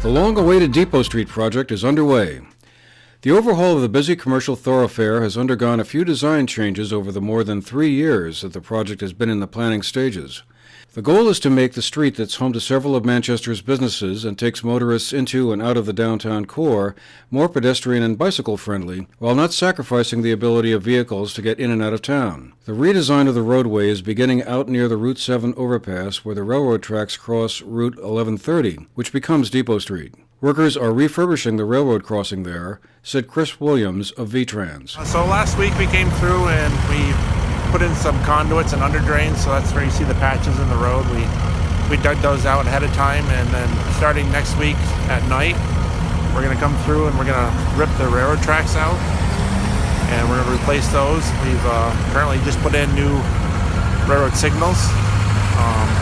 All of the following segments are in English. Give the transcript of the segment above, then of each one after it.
The long-awaited Depot Street project is underway. The overhaul of the busy commercial thoroughfare has undergone a few design changes over the more than 3 years that the project has been in the planning stages. The goal is to make the street that's home to several of Manchester's businesses and takes motorists into and out of the downtown core more pedestrian and bicycle-friendly, while not sacrificing the ability of vehicles to get in and out of town. The redesign of the roadway is beginning out near the Route 7 overpass where the railroad tracks cross Route 1130, which becomes Depot Street. Workers are refurbishing the railroad crossing there, said Chris Williams of VTrans. So last week we came through and we put in some conduits and under drains, so that's where you see the patches in the road. We dug those out ahead of time, and then starting next week at night, we're going to come through and we're going to rip the railroad tracks out, and we're going to replace those. We've currently just put in new railroad signals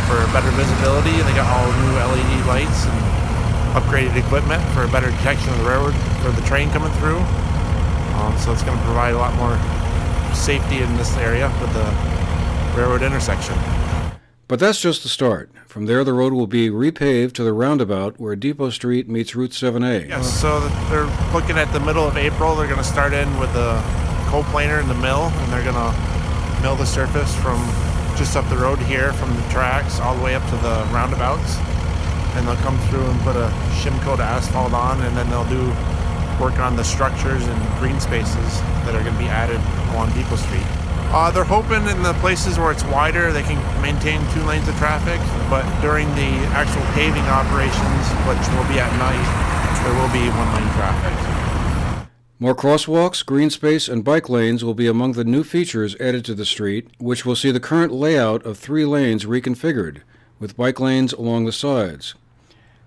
for better visibility, and they got all new LED lights and upgraded equipment for better detection of the railroad for the train coming through. So it's going to provide a lot more safety in this area with the railroad intersection. But that's just the start. From there, the road will be repaved to the roundabout where Depot Street meets Route 7A. Yes, so they're looking at the middle of April. They're going to start in with the coal planer and the mill, and they're going to mill the surface from just up the road here from the tracks all the way up to the roundabouts. And they'll come through and put a shim coat of asphalt on, and then they'll do work on the structures and green spaces that are going to be added along Depot Street. They're hoping in the places where it's wider they can maintain 2 lanes of traffic, but during the actual paving operations, which will be at night, there will be 1-lane traffic. More crosswalks, green space, and bike lanes will be among the new features added to the street, which will see the current layout of 3 lanes reconfigured, with bike lanes along the sides.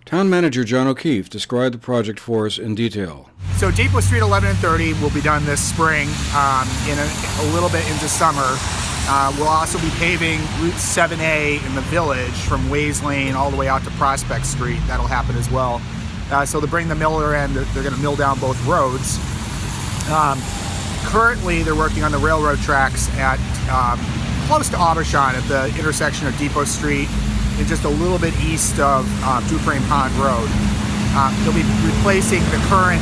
Town Manager John O'Keefe described the project for us in detail. So Depot Street 11 and 30 will be done this spring, in a little bit into summer. We'll also be paving Route 7A in the village from Ways Lane all the way out to Prospect Street. That'll happen as well. So to bring the miller in, they're going to mill down both roads. Currently, they're working on the railroad tracks at close to Aubuchon at the intersection of Depot Street and just a little bit east of Dufresne Pond Road. They'll be replacing the current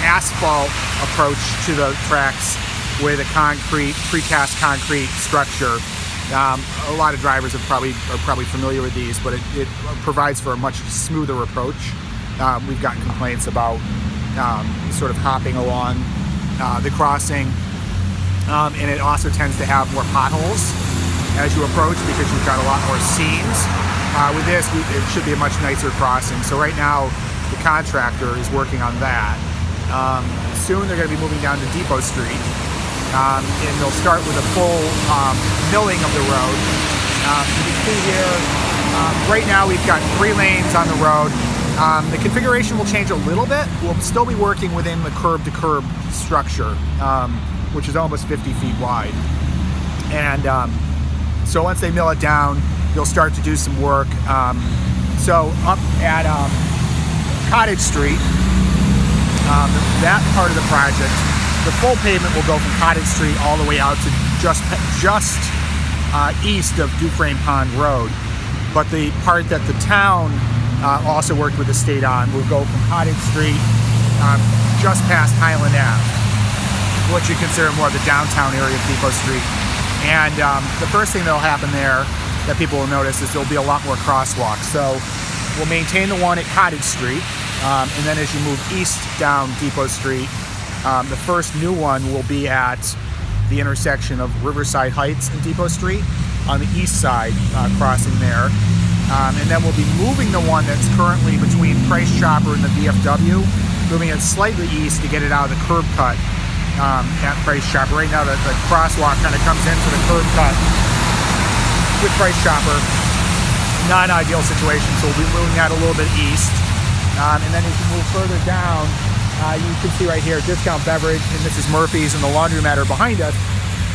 asphalt approach to the tracks with a precast concrete structure. A lot of drivers are probably familiar with these, but it provides for a much smoother approach. We've gotten complaints about sort of hopping along the crossing, and it also tends to have more potholes as you approach because you've got a lot more seams. With this, it should be a much nicer crossing. So right now, the contractor is working on that. Soon they're going to be moving down to Depot Street, and they'll start with a full milling of the road. You can see here, right now we've got 3 lanes on the road. The configuration will change a little bit. We'll still be working within the curb-to-curb structure, which is almost 50 feet wide. And so once they mill it down, they'll start to do some work. So up at Cottage Street, that part of the project, the full pavement will go from Cottage Street all the way out to just east of Dufresne Pond Road. But the part that the town also worked with the state on will go from Cottage Street just past Highland Ave, what you consider more of the downtown area of Depot Street. And the first thing that'll happen there that people will notice is there'll be a lot more crosswalks. So we'll maintain the one at Cottage Street, and then as you move east down Depot Street, the first new one will be at the intersection of Riverside Heights and Depot Street on the east side, crossing there. And then we'll be moving the one that's currently between Price Chopper and the VFW, moving it slightly east to get it out of the curb cut at Price Chopper. Right now the crosswalk kind of comes into the curb cut with Price Chopper. Not an ideal situation, so we'll be moving that a little bit east. And then as you move further down, you can see right here, Discount Beverage and Mrs. Murphy's and the laundromat are behind us.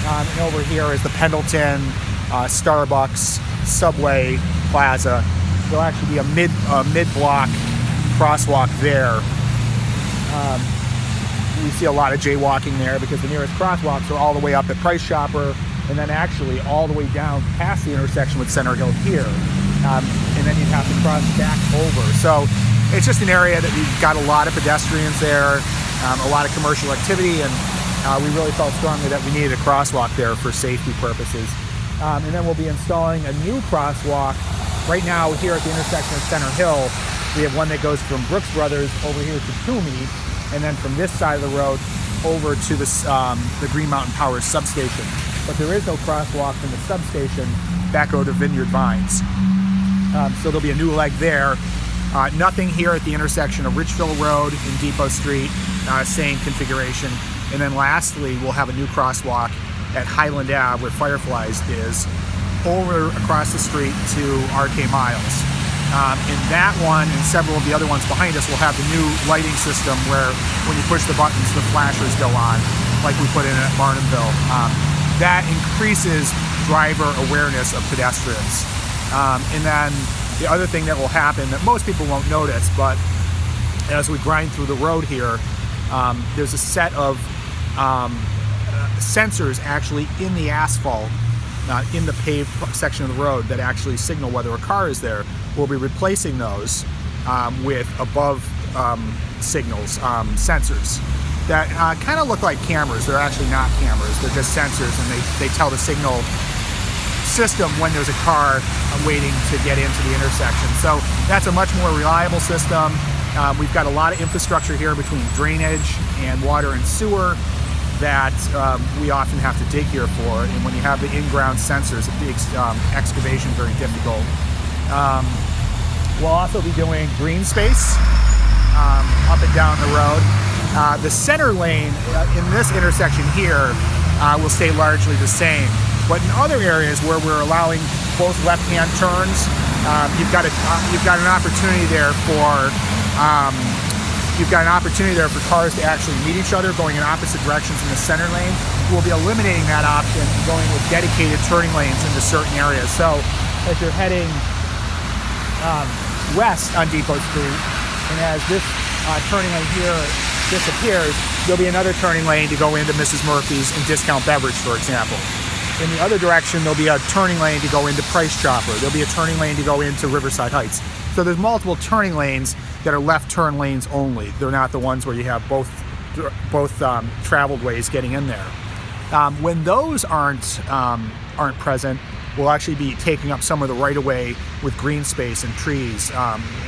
And over here is the Pendleton, Starbucks, Subway, Plaza. There'll actually be a mid-block crosswalk there. You see a lot of jaywalking there because the nearest crosswalks are all the way up at Price Chopper and then actually all the way down past the intersection with Center Hill here. and then you'd have to cross back over. So it's just an area that we've got a lot of pedestrians there, a lot of commercial activity, and we really felt strongly that we needed a crosswalk there for safety purposes. And then we'll be installing a new crosswalk. Right now, here at the intersection of Center Hill, we have one that goes from Brooks Brothers over here to Toomey, and then from this side of the road over to the Green Mountain Power substation. But there is no crosswalk from the substation back over to Vineyard Vines. So there'll be a new leg there. Nothing here at the intersection of Richville Road and Depot Street, same configuration. And then lastly, we'll have a new crosswalk at Highland Ave where Fireflies is, over across the street to RK Miles. And that one and several of the other ones behind us will have the new lighting system where when you push the buttons, the flashers go on, like we put in at Barnumville. That increases driver awareness of pedestrians. And then the other thing that will happen that most people won't notice, but as we grind through the road here, there's a set of sensors actually in the asphalt, in the paved section of the road that actually signal whether a car is there. We'll be replacing those with above signals, sensors that kind of look like cameras. They're actually not cameras, they're just sensors, and they tell the signal system when there's a car waiting to get into the intersection. So that's a much more reliable system. We've got a lot of infrastructure here between drainage and water and sewer that we often have to dig here for, and when you have the in-ground sensors, it makes excavation very difficult. We'll also be doing green space up and down the road. The center lane in this intersection here will stay largely the same, but in other areas where we're allowing both left-hand turns, you've got an opportunity there for cars to actually meet each other going in opposite directions in the center lane. We'll be eliminating that option and going with dedicated turning lanes into certain areas. So as you're heading west on Depot Street, and as this turning lane here disappears, there'll be another turning lane to go into Mrs. Murphy's and Discount Beverage, for example. In the other direction, there'll be a turning lane to go into Price Chopper. There'll be a turning lane to go into Riverside Heights. So there's multiple turning lanes that are left turn lanes only. They're not the ones where you have both traveled ways getting in there. When those aren't present, we'll actually be taking up some of the right-of-way with green space and trees.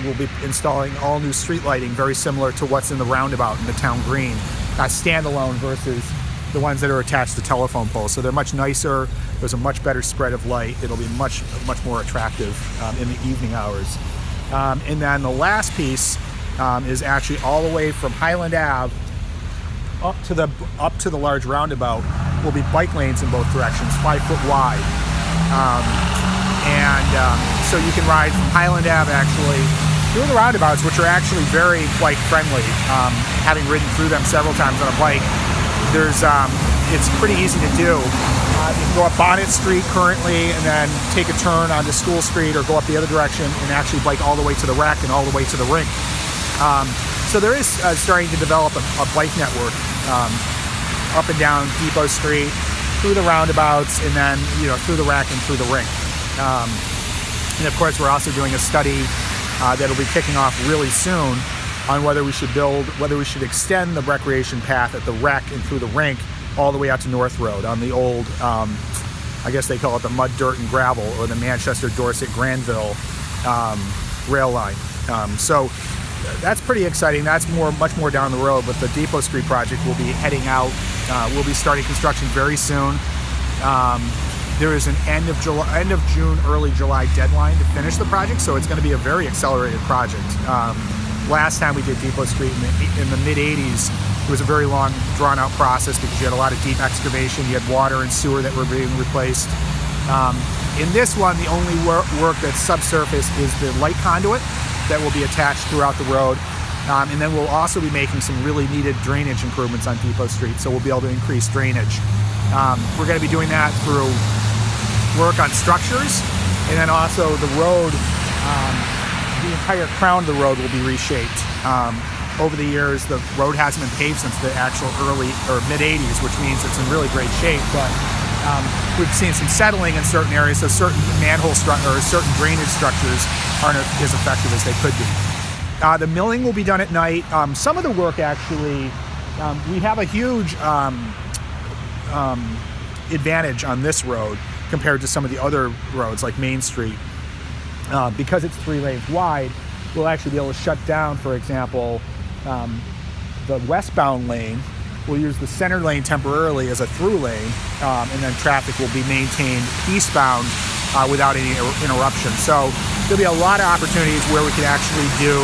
We'll be installing all new street lighting, very similar to what's in the roundabout in the town green, standalone versus the ones that are attached to telephone poles. So they're much nicer. There's a much better spread of light. It'll be much more attractive in the evening hours. And then the last piece is actually all the way from Highland Ave up to the large roundabout. Will be bike lanes in both directions, 5 foot wide. So you can ride from Highland Ave actually through the roundabouts, which are actually very bike friendly. Having ridden through them several times on a bike, it's pretty easy to do. You can go up Bonnet Street currently and then take a turn onto School Street, or go up the other direction and actually bike all the way to the rec and all the way to the rink. So there is starting to develop a bike network up and down Depot Street, through the roundabouts, and then through the rec and through the rink. And of course, we're also doing a study that'll be kicking off really soon on whether we should extend the recreation path at the rec and through the rink all the way out to North Road on the old, I guess they call it the mud, dirt, and gravel, or the Manchester, Dorset, Granville rail line. So that's pretty exciting. That's much more down the road, but the Depot Street project will be heading out. We'll be starting construction very soon. There is an end of June, early July deadline to finish the project, so it's going to be a very accelerated project. Last time we did Depot Street in the mid-'80s, it was a very long, drawn-out process because you had a lot of deep excavation. You had water and sewer that were being replaced. In this one, the only work that's subsurface is the light conduit that will be attached throughout the road. And then we'll also be making some really needed drainage improvements on Depot Street, so we'll be able to increase drainage. We're going to be doing that through work on structures, and then also the road, the entire crown of the road will be reshaped. Over the years, the road hasn't been paved since the actual early or mid-'80s, which means it's in really great shape, but we've seen some settling in certain areas, so certain manhole or certain drainage structures aren't as effective as they could be. The milling will be done at night. Some of the work actually, we have a huge advantage on this road compared to some of the other roads like Main Street. Because it's 3 lanes wide, we'll actually be able to shut down, for example, the westbound lane. We'll use the center lane temporarily as a through lane, and then traffic will be maintained eastbound without any interruption. So there'll be a lot of opportunities where we can actually do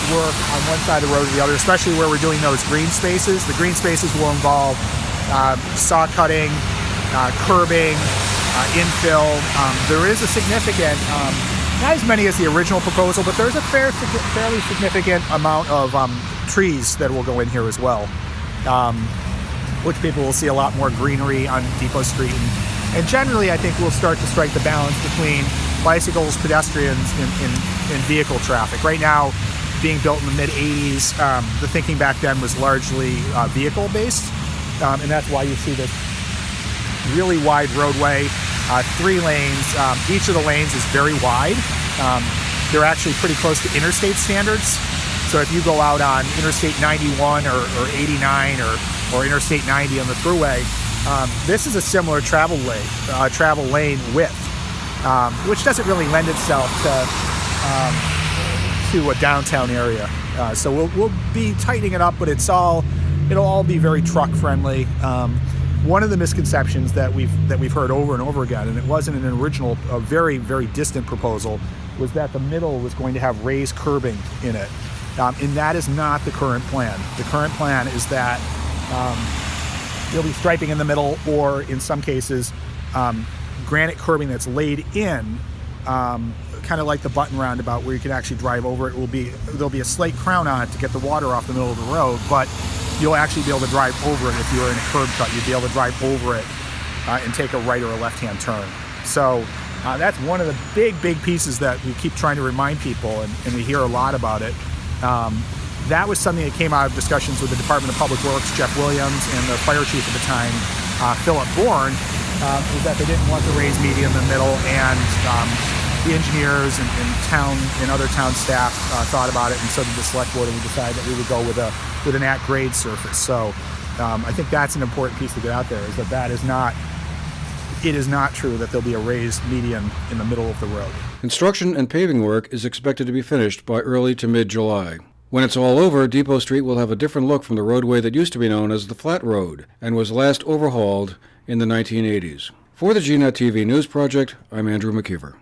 work on one side of the road or the other, especially where we're doing those green spaces. The green spaces will involve saw cutting, curbing, infill. There is a significant, not as many as the original proposal, but there's a fairly significant amount of trees that will go in here as well, which people will see a lot more greenery on Depot Street. And generally, I think we'll start to strike the balance between bicycles, pedestrians, and vehicle traffic. Right now, being built in the mid-'80s, the thinking back then was largely vehicle-based, and that's why you see this really wide roadway, 3 lanes. Each of the lanes is very wide. They're actually pretty close to interstate standards. So if you go out on Interstate 91 or 89 or Interstate 90 on the thruway, this is a similar travel lane width, which doesn't really lend itself to a downtown area. So we'll be tightening it up, but it'll all be very truck friendly. One of the misconceptions that we've heard over and over again, and it wasn't an original, a very, very distant proposal, was that the middle was going to have raised curbing in it. And that is not the current plan. The current plan is that there'll be striping in the middle, or in some cases, granite curbing that's laid in, kind of like the button roundabout where you can actually drive over it. There'll be a slate crown on it to get the water off the middle of the road, but you'll actually be able to drive over it. If you were in a curb cut, you'd be able to drive over it and take a right or a left-hand turn. So that's one of the big pieces that we keep trying to remind people, and we hear a lot about it. That was something that came out of discussions with the Department of Public Works, Jeff Williams, and the fire chief at the time, Philip Bourne, was that they didn't want the raised median in the middle, and the engineers and other town staff thought about it, and so did the select board, and we decided that we would go with an at-grade surface. So I think that's an important piece to get out there, is that it is not true that there'll be a raised median in the middle of the road. Construction and paving work is expected to be finished by early to mid-July. When it's all over, Depot Street will have a different look from the roadway that used to be known as the Flat Road and was last overhauled in the 1980s. For the GNAT-TV News Project, I'm Andrew McKeever.